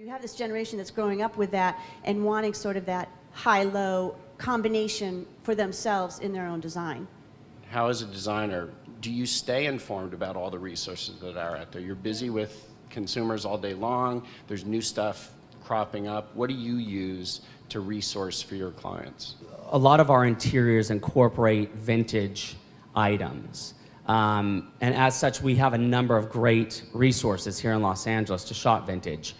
have this generation that's growing up with that and wanting sort of that high-low combination for themselves in their own design. How, as a designer, do you stay informed about all the resources that are out there? You're busy with consumers all day long. There's new stuff cropping up. What do you use to resource for your clients? A lot of our interiors incorporate vintage items. And as such, we have a number of great resources here in Los Angeles to shop vintage.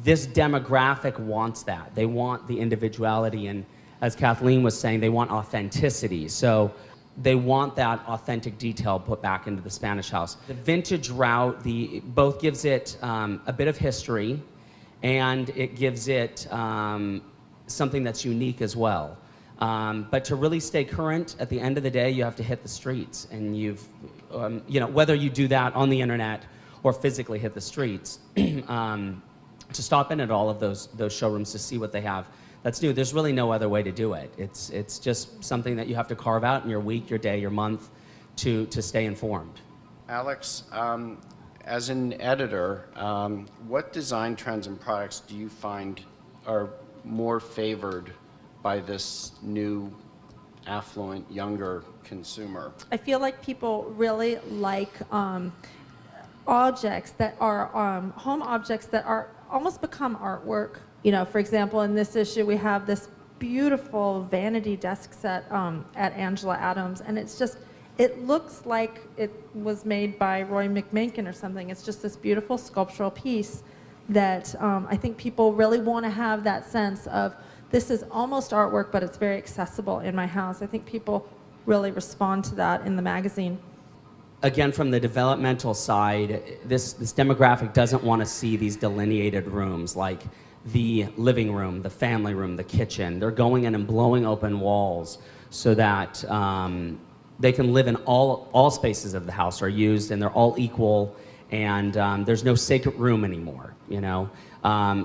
This demographic wants that. They want the individuality, and as Kathleen was saying, they want authenticity. So they want that authentic detail put back into the Spanish house. The vintage route both gives it a bit of history, and it gives it something that's unique as well. But to really stay current, at the end of the day, you have to hit the streets, and whether you do that on the internet or physically hit the streets, to stop in at all of those showrooms to see what they have that's new. There's really no other way to do it. It's just something that you have to carve out in your week, your day, your month to stay informed. Alex, as an editor, what design trends and products do you find are more favored by this new, affluent, younger consumer? I feel like people really like objects that are home objects that are almost become artwork. For example, in this issue, we have this beautiful vanity desk set at Angela Adams, and it looks like it was made by Roy McMankin or something. It's just this beautiful sculptural piece that I think people really want to have that sense of, this is almost artwork, but it's very accessible in my house. I think people really respond to that in the magazine. Again, from the developmental side, this demographic doesn't want to see these delineated rooms like the living room, the family room, the kitchen. They're going in and blowing open walls so that they can live in all spaces of the house are used, and they're all equal, and there's no sacred room anymore,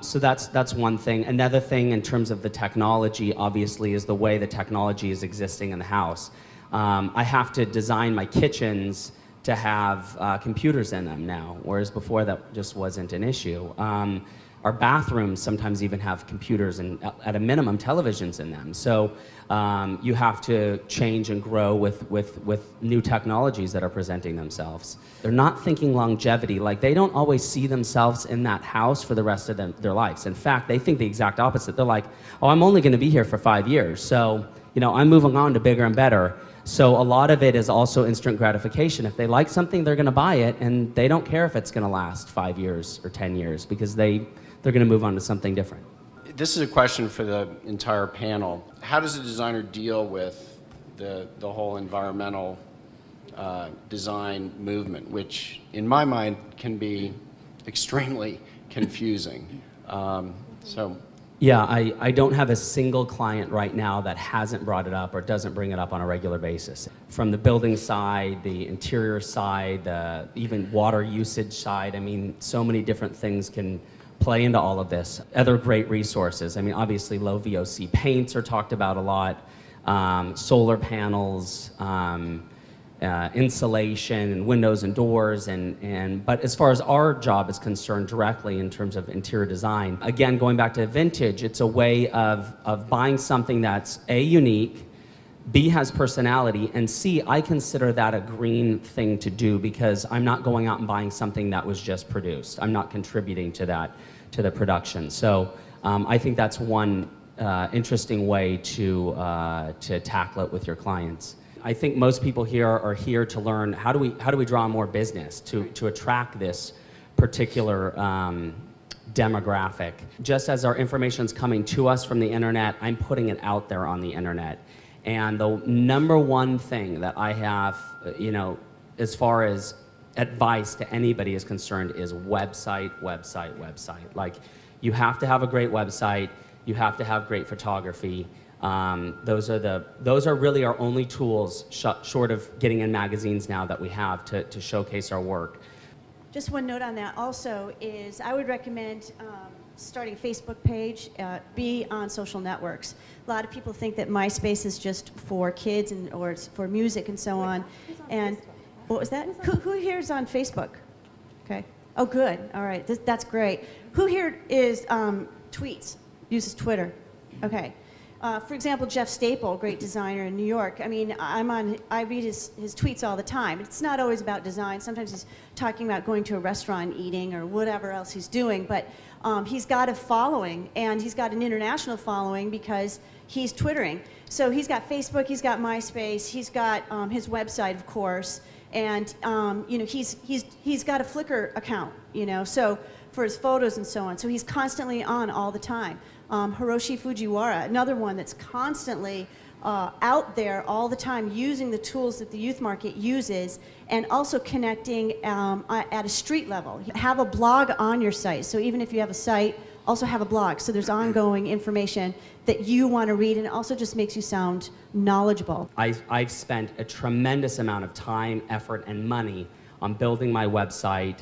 So that's one thing. Another thing in terms of the technology, obviously, is the way the technology is existing in the house. I have to design my kitchens to have computers in them now, whereas before that just wasn't an issue. Our bathrooms sometimes even have computers and, at a minimum, televisions in them. So you have to change and grow with new technologies that are presenting themselves. They're not thinking longevity. Like, they don't always see themselves in that house for the rest of their lives. In fact, they think the exact opposite. They're like, oh, I'm only going to be here for 5 years. So, I'm moving on to bigger and better. So a lot of it is also instant gratification. If they like something, they're going to buy it, and they don't care if it's going to last 5 years or 10 years because they're going to move on to something different. This is a question for the entire panel. How does a designer deal with the whole environmental design movement, which in my mind can be extremely confusing? Yeah, I don't have a single client right now that hasn't brought it up or doesn't bring it up on a regular basis. From the building side, the interior side, even water usage side, so many different things can play into all of this. Other great resources, obviously low VOC paints are talked about a lot, solar panels, insulation and windows and doors, but as far as our job is concerned directly in terms of interior design, again, going back to vintage, it's a way of buying something that's A, unique, B, has personality, and C, I consider that a green thing to do because I'm not going out and buying something that was just produced. I'm not contributing to the production. So I think that's one interesting way to tackle it with your clients. I think most people here are here to learn how do we draw more business to attract this particular demographic. Just as our information's coming to us from the internet, I'm putting it out there on the internet. And the number one thing that I have, as far as advice to anybody is concerned is website. Like, you have to have a great website. You have to have great photography. Those are really our only tools, short of getting in magazines now, that we have to showcase our work. Just one note on that also is I would recommend starting a Facebook page, be on social networks. A lot of people think that MySpace is just for kids or it's for music and so on. And what was that? Who here is on Facebook? Okay. Oh, good. All right. That's great. Who here is uses Twitter? Okay. For example, Jeff Staple, great designer in New York. I mean, I read his tweets all the time. It's not always about design. Sometimes he's talking about going to a restaurant and eating or whatever else he's doing. But he's got a following, and he's got an international following because he's Twittering. So he's got Facebook, he's got MySpace, he's got his website, of course, and you know, he's got a Flickr account, you know, so for his photos and so on. So he's constantly on all the time. Hiroshi Fujiwara, another one that's constantly out there all the time using the tools that the youth market uses and also connecting at a street level. Have a blog on your site. So even if you have a site, also have a blog. So there's ongoing information that you want to read, and it also just makes you sound knowledgeable. I've spent a tremendous amount of time, effort, and money on building my website.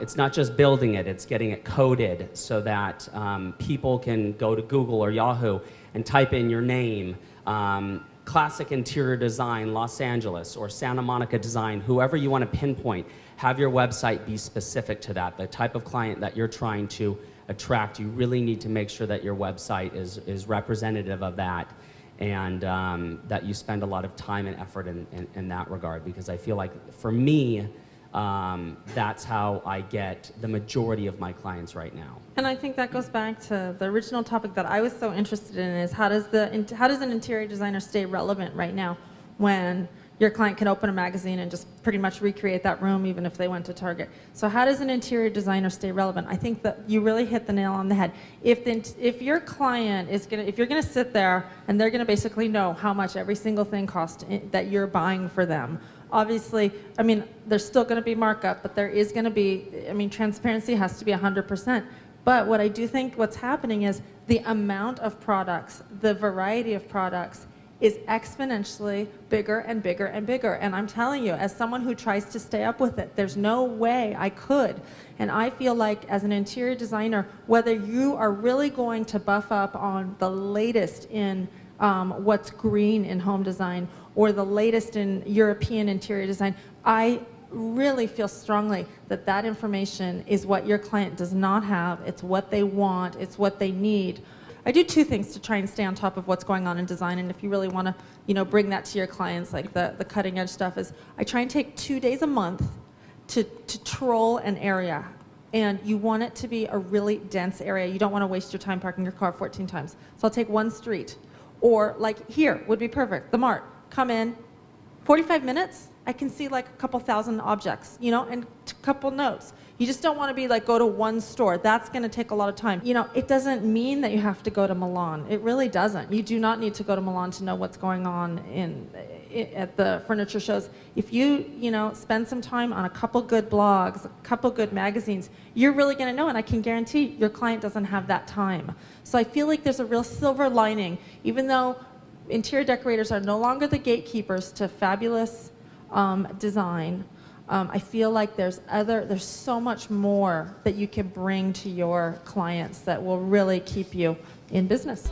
It's not just building it, it's getting it coded so that people can go to Google or Yahoo and type in your name, classic interior design, Los Angeles, or Santa Monica design, whoever you want to pinpoint. Have your website be specific to that, the type of client that you're trying to attract. You really need to make sure that your website is representative of that, and that you spend a lot of time and effort in that regard, because I feel like for me, that's how I get the majority of my clients right now. And I think that goes back to the original topic that I was so interested in, is how does an interior designer stay relevant right now when your client can open a magazine and just pretty much recreate that room even if they went to Target. So how does an interior designer stay relevant? I think that you really hit the nail on the head. If your client if you're gonna sit there and they're gonna basically know how much every single thing costs that you're buying for them, obviously, I mean, there's still going to be markup, but there is going to be, I mean, transparency has to be 100%. But what I do think what's happening is the amount of products, the variety of products is exponentially bigger and bigger and bigger. And I'm telling you, as someone who tries to stay up with it, there's no way I could. And I feel like as an interior designer, whether you are really going to buff up on the latest in what's green in home design or the latest in European interior design, I really feel strongly that that information is what your client does not have. It's what they want. It's what they need. I do two things to try and stay on top of what's going on in design, and if you really want to, you know, bring that to your clients, like the cutting edge stuff, is I try and take 2 days a month to troll an area. And you want it to be a really dense area. You don't want to waste your time parking your car 14 times. So I'll take one street. Or like here would be perfect, the Mart. Come in, 45 minutes, I can see like a couple thousand objects, you know, and a couple notes. You just don't want to be like, go to one store. That's going to take a lot of time. You know, it doesn't mean that you have to go to Milan. It really doesn't. You do not need to go to Milan to know what's going on at the furniture shows. If you know, spend some time on a couple good blogs, a couple good magazines, you're really going to know, and I can guarantee your client doesn't have that time. So I feel like there's a real silver lining, even though interior decorators are no longer the gatekeepers to fabulous design. I feel like there's so much more that you can bring to your clients that will really keep you in business.